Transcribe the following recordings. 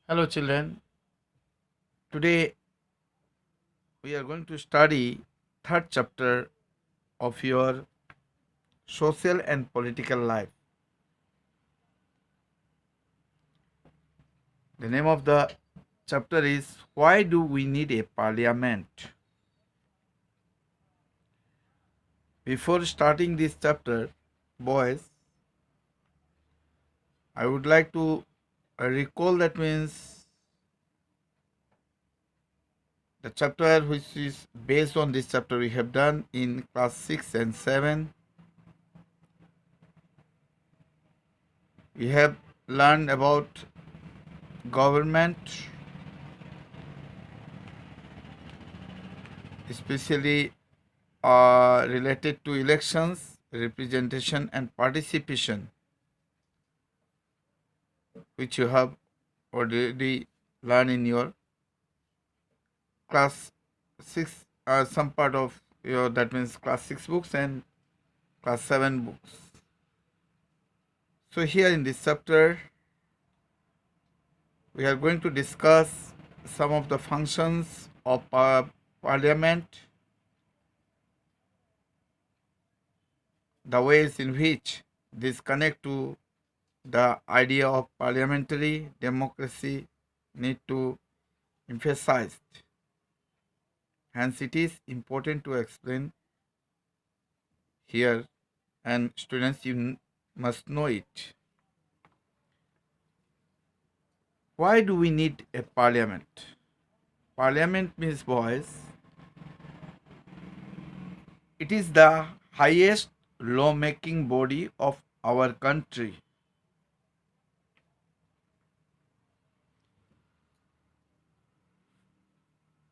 Hello, children. Today we are going to study third chapter of your social and political life. The name of the chapter is Why Do We Need a Parliament? Before starting this chapter, boys, I would like to recall that means the chapter which is based on this chapter we have done in class 6 and 7. We have learned about government, especially related to elections, representation, and participation, which you have already learned in your class 6, some part of your, that means class 6 books and class 7 books. So, here in this chapter, we are going to discuss some of the functions of parliament, the ways in which this connect to the idea of parliamentary democracy need to emphasized. Hence, it is important to explain here, and students, you must know it. Why do we need a parliament? Parliament means, boys, it is the highest lawmaking body of our country.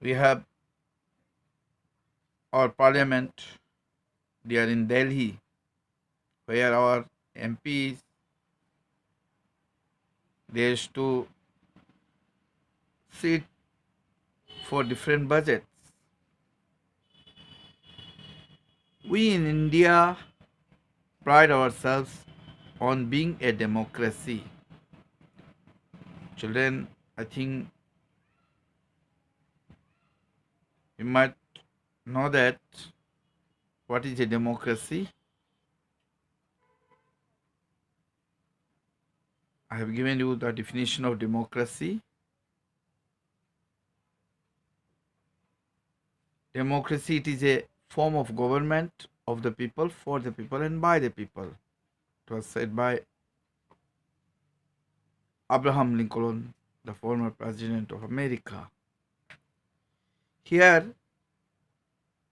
We have our parliament there in Delhi, where our MPs they used to sit for different budgets. We in India pride ourselves on being a democracy. Children, I think you might know that what is a democracy. I have given you the definition of democracy. Democracy, it is a form of government of the people, for the people, and by the people. It was said by Abraham Lincoln, the former president of America. Here,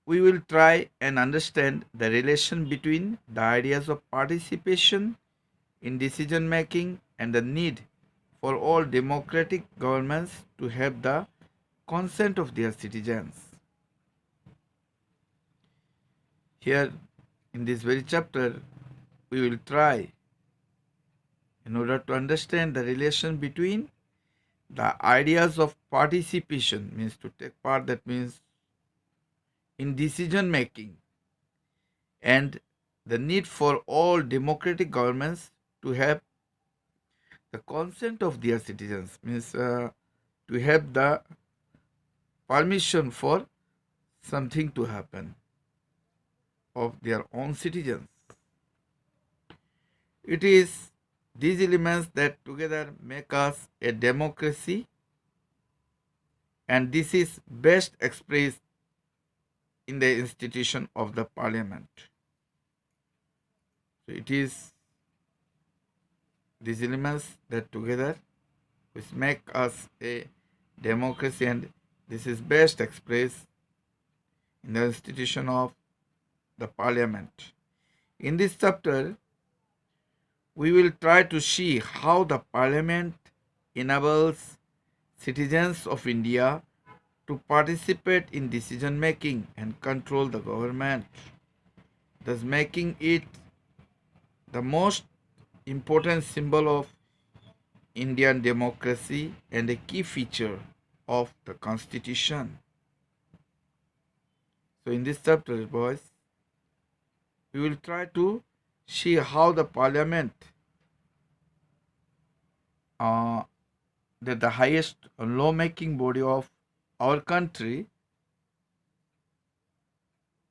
we will try and understand the relation between the ideas of participation in decision making and the need for all democratic governments to have the consent of their citizens. Here, in this very chapter, we will try in order to understand the relation between the ideas of participation, means to take part, that means in decision making, and the need for all democratic governments to have the consent of their citizens, means to have the permission for something to happen of their own citizens. It is these elements that together make us a democracy, and this is best expressed in the institution of the parliament. So it is these elements that together which make us a democracy, and this is best expressed in the institution of the parliament. In this chapter, we will try to see how the parliament enables citizens of India to participate in decision making and control the government, thus making it the most important symbol of Indian democracy and a key feature of the constitution. So in this chapter, boys, we will try to see how the parliament that the highest lawmaking body of our country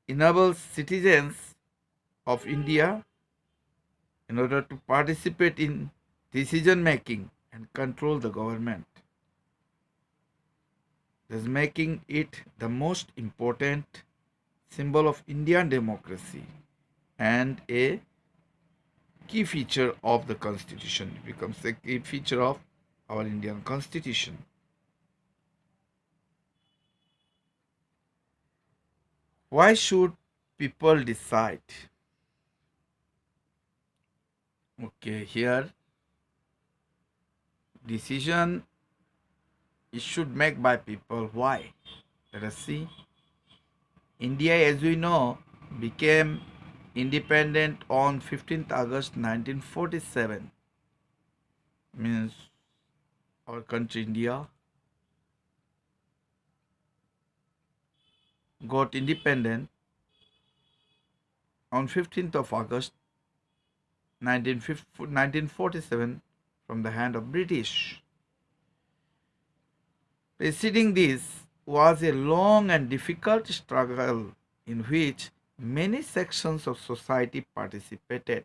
enables citizens of India in order to participate in decision making and control the government, thus making it the most important symbol of Indian democracy and a key feature of the constitution. It becomes a key feature of our Indian constitution. Why should people decide? Okay, here decision is should make by people. Why? Let us see. India, as we know, became independent on 15th August 1947. Means our country India got independent on 15th of August 1947 from the hand of British. Preceding this was a long and difficult struggle in which many sections of society participated.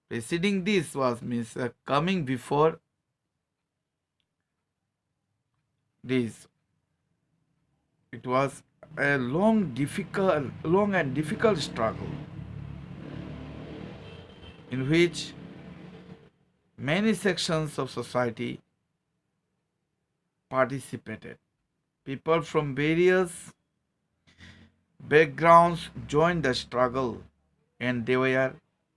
Preceding this was means coming before this. It was a long and difficult struggle in which many sections of society participated. People from various backgrounds joined the struggle and they were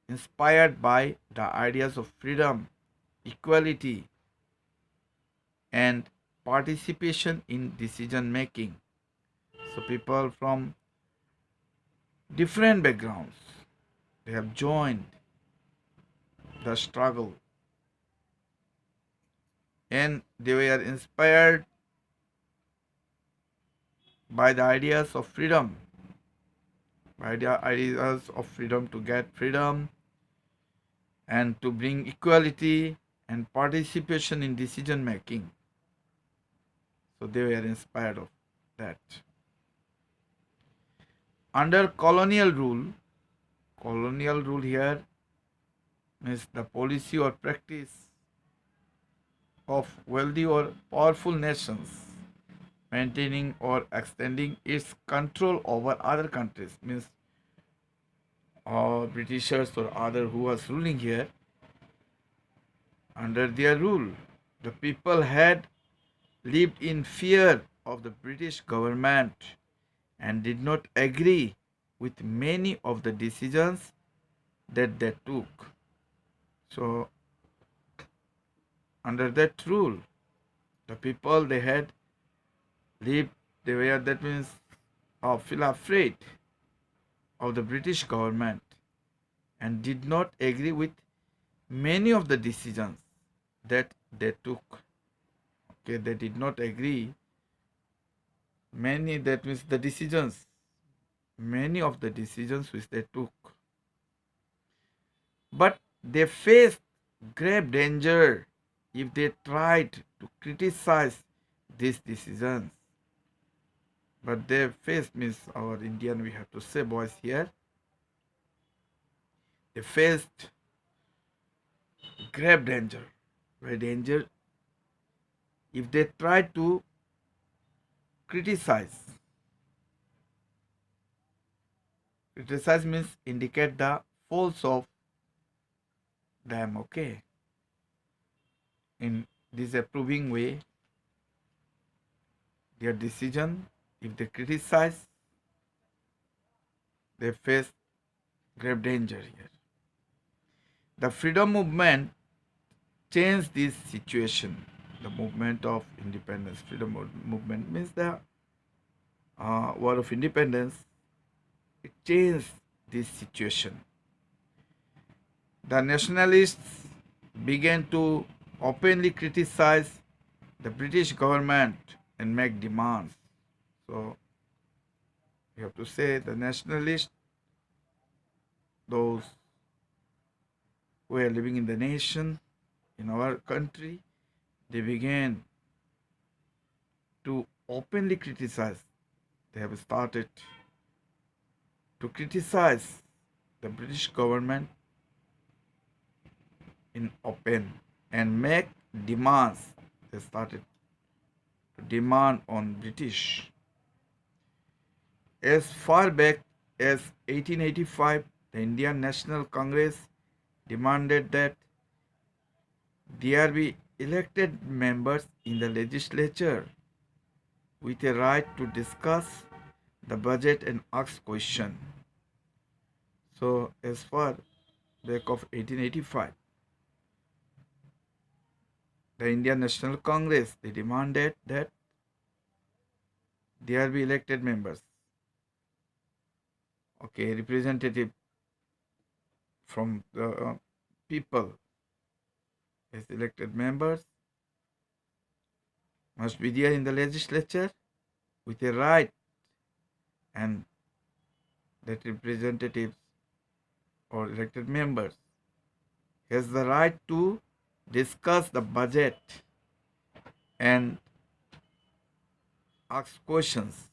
inspired by the ideas of freedom, equality, and participation in decision making. So people from different backgrounds they have joined the struggle and they were inspired by the ideas of freedom, by the ideas of freedom to get freedom and to bring equality and participation in decision making. So they were inspired of that. Under colonial rule here means the policy or practice of wealthy or powerful nations maintaining or extending its control over other countries means Britishers or other who was ruling here under their rule. The people had lived in fear of the British government and did not agree with many of the decisions that they took. So under that rule, the people they had lived, they were that means feel afraid of the British government and did not agree with many of the decisions that they took. Okay, they did not agree many, that means the decisions, many of the decisions which they took. But they faced grave danger if they tried to criticize these decisions. But they faced means our Indian we have to say boys here. They faced grave danger. Grave danger if they tried to criticize. Criticize means indicate the faults of them, okay? In disapproving way, their decision, if they criticize, they face grave danger here. The freedom movement changed this situation. The movement of independence, freedom movement means the war of independence. It changed this situation. The nationalists began to openly criticize the British government and make demands. So you have to say the nationalists, those who are living in the nation, in our country, they began to openly criticize. They have started to criticize the British government in open and make demands. They started to demand on British. As far back as 1885, the Indian National Congress demanded that there be elected members in the legislature with a right to discuss the budget and ask questions. So, as far back of 1885, the Indian National Congress they demanded that there be elected members, okay, representative from the people as elected members must be there in the legislature with a right, and that representatives or elected members has the right to discuss the budget and ask questions.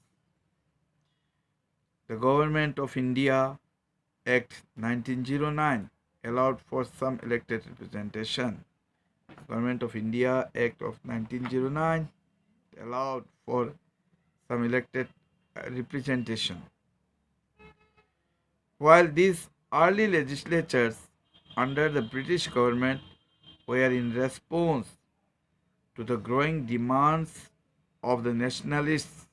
The Government of India Act 1909 allowed for some elected representation. Government of India Act of 1909 allowed for some elected representation. While these early legislatures under the British government were in response to the growing demands of the nationalists,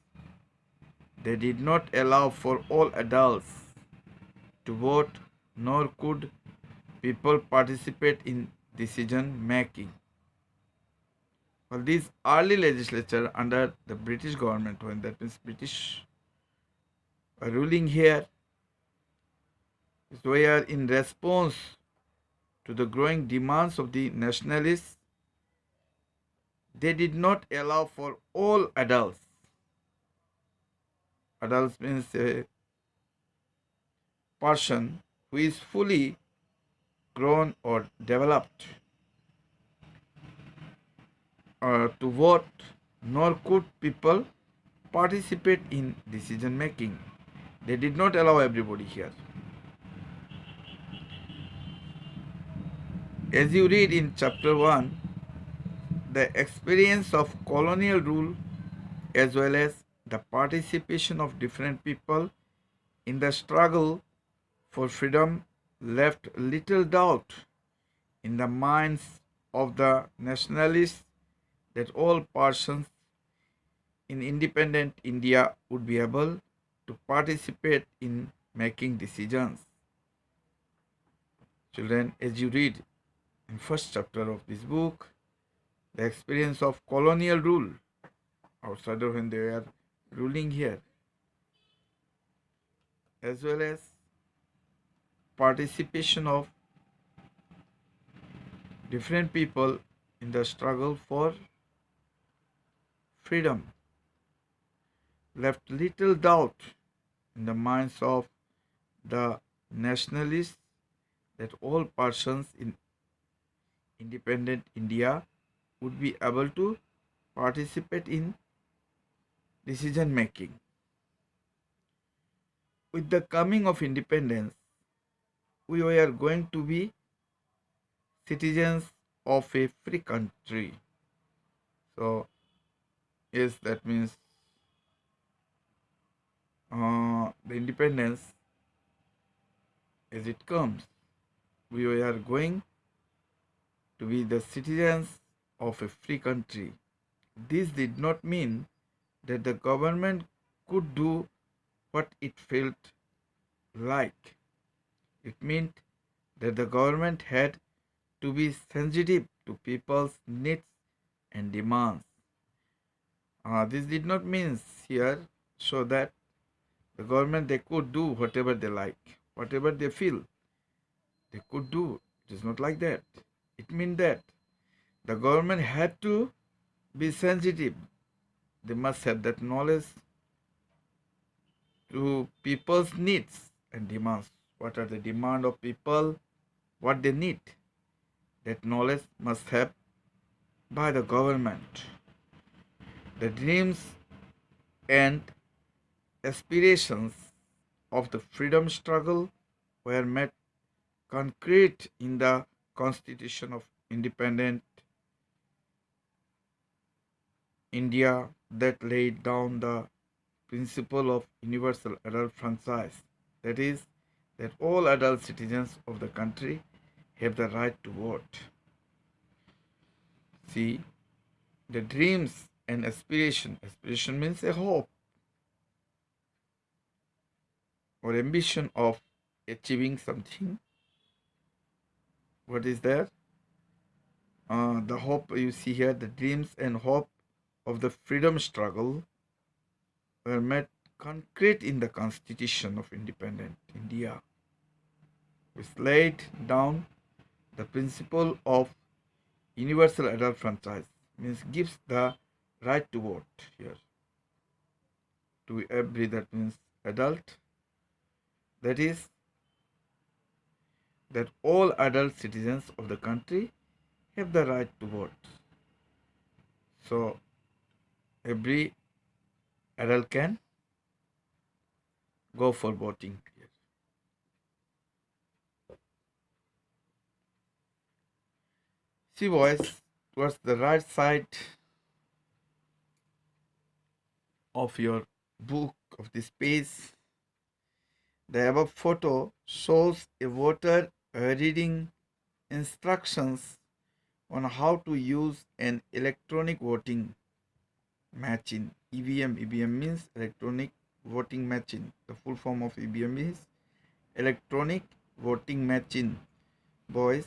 they did not allow for all adults to vote, nor could people participate in decision making. Well, these early legislature under the British government, when that means British were ruling here, were in response to the growing demands of the nationalists, they did not allow for all adults. Adults means a person who is fully grown or developed to vote, nor could people participate in decision making. They did not allow everybody here. As you read in chapter 1, the experience of colonial rule as well as the participation of different people in the struggle for freedom left little doubt in the minds of the nationalists that all persons in independent India would be able to participate in making decisions. Children, as you read in first chapter of this book, the experience of colonial rule outside of when they were ruling here, as well as participation of different people in the struggle for freedom left little doubt in the minds of the nationalists that all persons in independent India would be able to participate in decision making. With the coming of independence, we were going to be citizens of a free country. So, yes, that means the independence as it comes, we are going to be the citizens of a free country. This did not mean that the government could do what it felt like. It meant that the government had to be sensitive to people's needs and demands. This did not mean here so that the government they could do whatever they like, whatever they feel, they could do. It is not like that. It means that the government had to be sensitive. They must have that knowledge to people's needs and demands. What are the demand of people? What they need? That knowledge must have by the government. The dreams and aspirations of the freedom struggle were made concrete in the Constitution of Independent India that laid down the principle of universal adult franchise. That is, that all adult citizens of the country have the right to vote. See, the dreams and aspiration. Aspiration means a hope or ambition of achieving something. What is that? The hope you see here, the dreams and hope of the freedom struggle were made concrete in the Constitution of Independent India, which laid down the principle of universal adult franchise, means gives the right to vote here to every, that means adult, that is that all adult citizens of the country have the right to vote. So every adult can go for voting here. See boys, towards the right side of your book of this page, the above photo shows a voter reading instructions on how to use an electronic voting machine. EVM. EVM means electronic voting machine. The full form of EVM is electronic voting machine. Boys,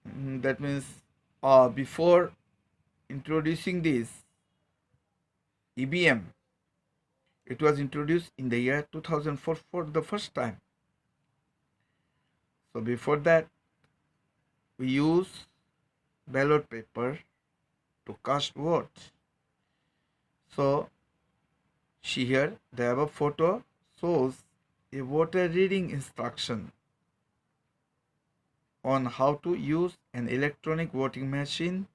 that means before introducing this EVM, it was introduced in the year 2004 for the first time. So before that, we use ballot paper to cast votes. So here the above photo shows a voter reading instruction on how to use an electronic voting machine.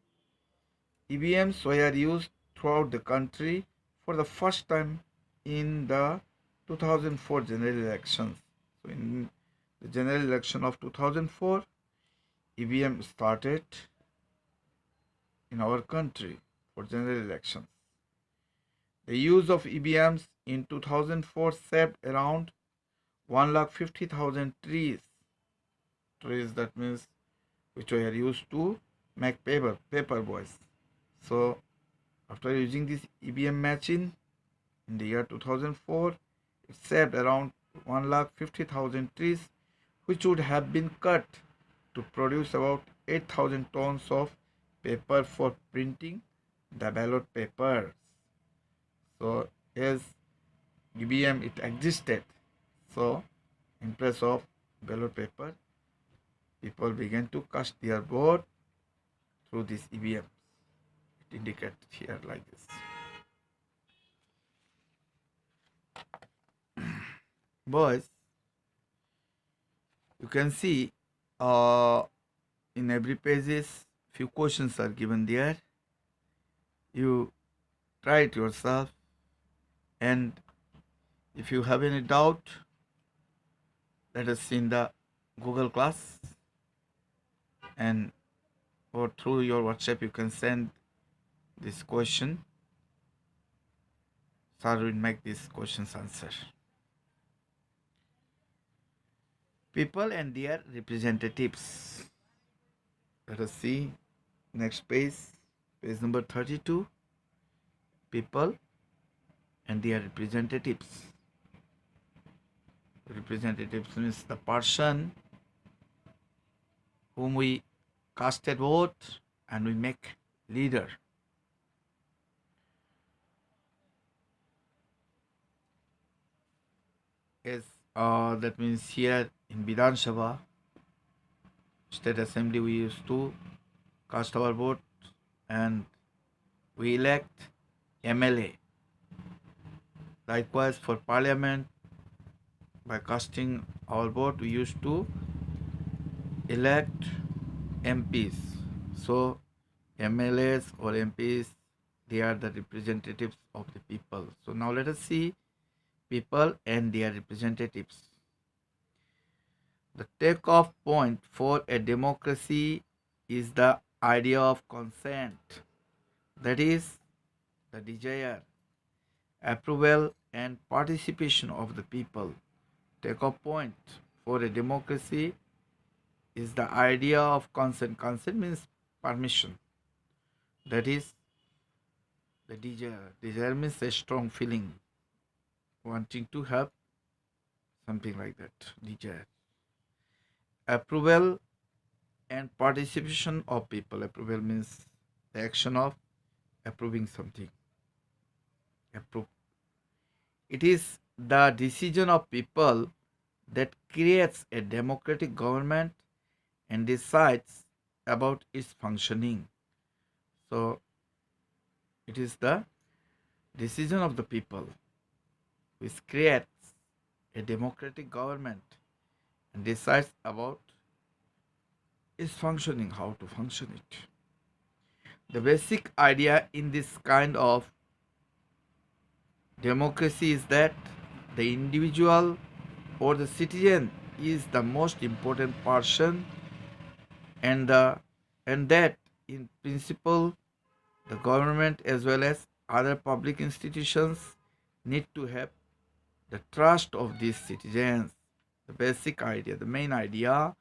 EVMs were used throughout the country for the first time in the 2004 general elections. So in the general election of 2004, EVM started in our country for general elections. The use of EVMs in 2004 saved around 1,50,000 trees. Trees, that means which were used to make paper boys. So after using this EVM machine in the year 2004, it saved around 1,50,000 trees, which would have been cut to produce about 8,000 tons of paper for printing the ballot papers. So as EVM it existed, so in place of ballot paper, people began to cast their vote through this EVM. It indicated here like this. Boys, you can see in every pages few questions are given there. You try it yourself, and if you have any doubt, let us see in the Google class, and or through your WhatsApp you can send this question. Sir will make these questions answer. People and their representatives. Let us see next page, page number 32. People and their representatives. Representatives means the person whom we casted vote and we make leader. As that means here in Vidhan Sabha, State Assembly, we used to cast our vote and we elect MLA. Likewise for Parliament, by casting our vote, we used to elect MPs. So MLAs or MPs, they are the representatives of the people. So now let us see people and their representatives. The takeoff point for a democracy is the idea of consent, that is, the desire, approval, and participation of the people. Takeoff point for a democracy is the idea of consent. Consent means permission, that is, the desire. Desire means a strong feeling, wanting to have something like that. Desire. Approval and participation of people. Approval means the action of approving something. Approve. It is the decision of people that creates a democratic government and decides about its functioning. So it is the decision of the people which creates a democratic government and decides about its functioning, how to function it. The basic idea in this kind of democracy is that the individual or the citizen is the most important person, and that in principle the government as well as other public institutions need to have the trust of these citizens. The basic idea, the main idea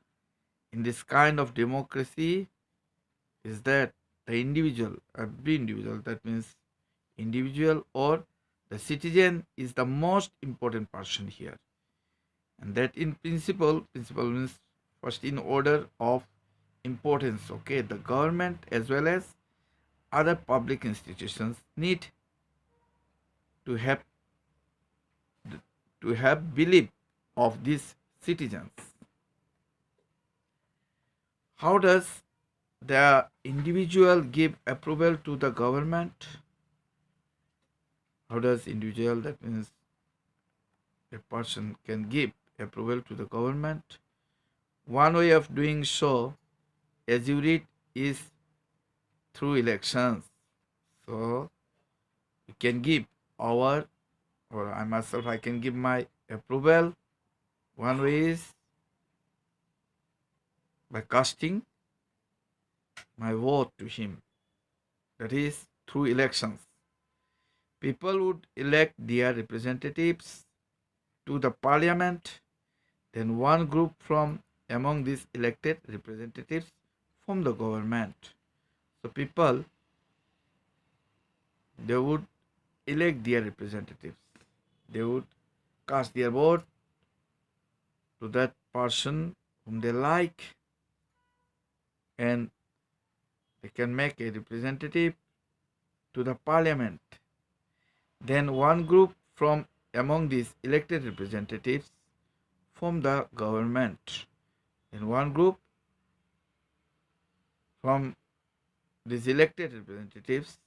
in this kind of democracy is that the individual, every individual, that means individual or the citizen is the most important person here. And that in principle, principle means first in order of importance, okay? The government as well as other public institutions need to have belief of these citizens. How does the individual give approval to the government? How does individual, that means a person, can give approval to the government? One way of doing so, as you read, is through elections. So we can give our, or I myself, I can give my approval. One way is by casting my vote to him, that is through elections. People would elect their representatives to the parliament, then one group from among these elected representatives form the government. So people, they would elect their representatives. They would cast their vote to that person whom they like, and they can make a representative to the parliament. Then one group from among these elected representatives form the government. Then one group from these elected representatives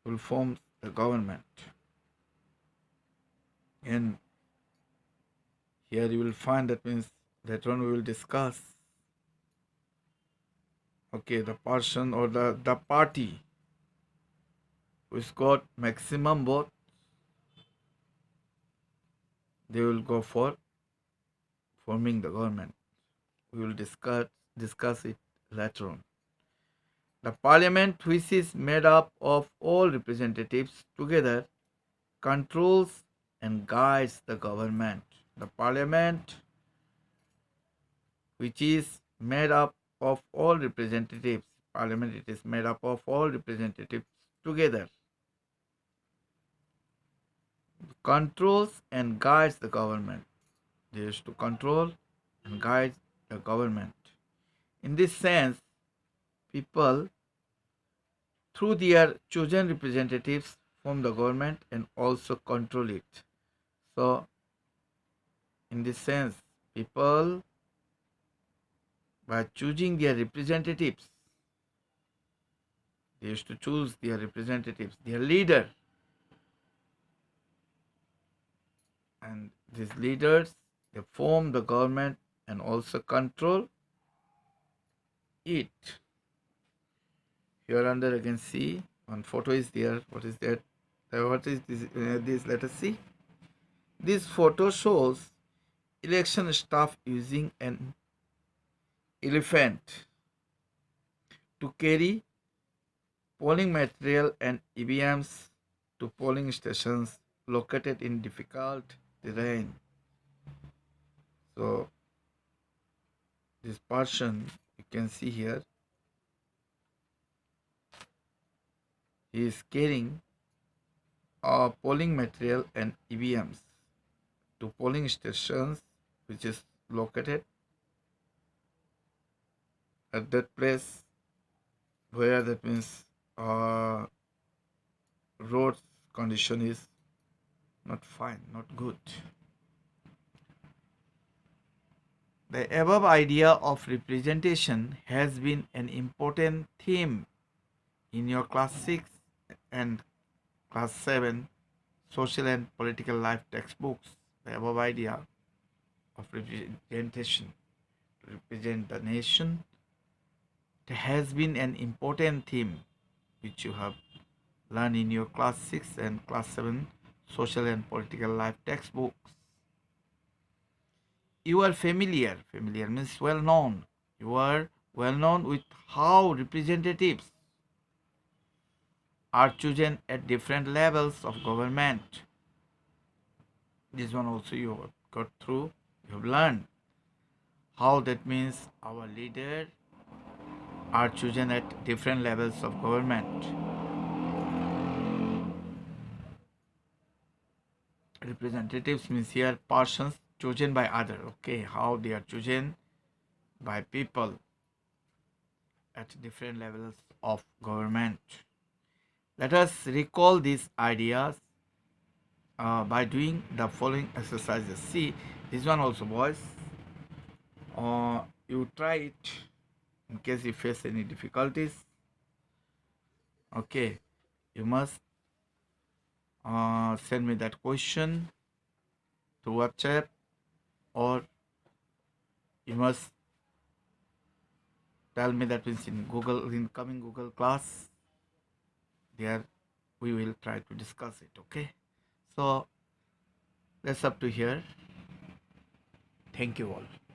will form the government. And here you will find, that means that one we will discuss. Okay, the person or the party which got maximum vote, they will go for forming the government. We will discuss it later on. The parliament, which is made up of all representatives together, controls and guides the government. The parliament, which is made up of all representatives, parliament, it is made up of all representatives together, controls and guides the government. They used to control and guide the government. In this sense, people, through their chosen representatives, form the government and also control it. So, in this sense, people, by choosing their representatives, they used to choose their representatives, their leader. And these leaders, they form the government and also control it. Here under you can see one photo is there. What is that? What is this? This, let us see. This photo shows election staff using an elephant to carry polling material and EVMs to polling stations located in difficult terrain. So this person you can see here, he is carrying polling material and EVMs to polling stations which is located at that place where that means uh, road condition is not fine, not good. The above idea of representation has been an important theme in your class 6 and class 7 social and political life textbooks. The above idea of representation to represent the nation has been an important theme which you have learned in your class 6 and class 7 social and political life textbooks. You are familiar means well known. You are well known with how representatives are chosen at different levels of government. This one also you have got through. You have learned how that means our leaders are chosen at different levels of government. Representatives means here persons chosen by other. Okay, how they are chosen by people at different levels of government. Let us recall these ideas by doing the following exercises. See, this one also, boys. You try it in case you face any difficulties. Okay, you must send me that question to WhatsApp, or you must tell me that means in Google, in coming Google class. There we will try to discuss it. Okay, so that's up to here. Thank you all.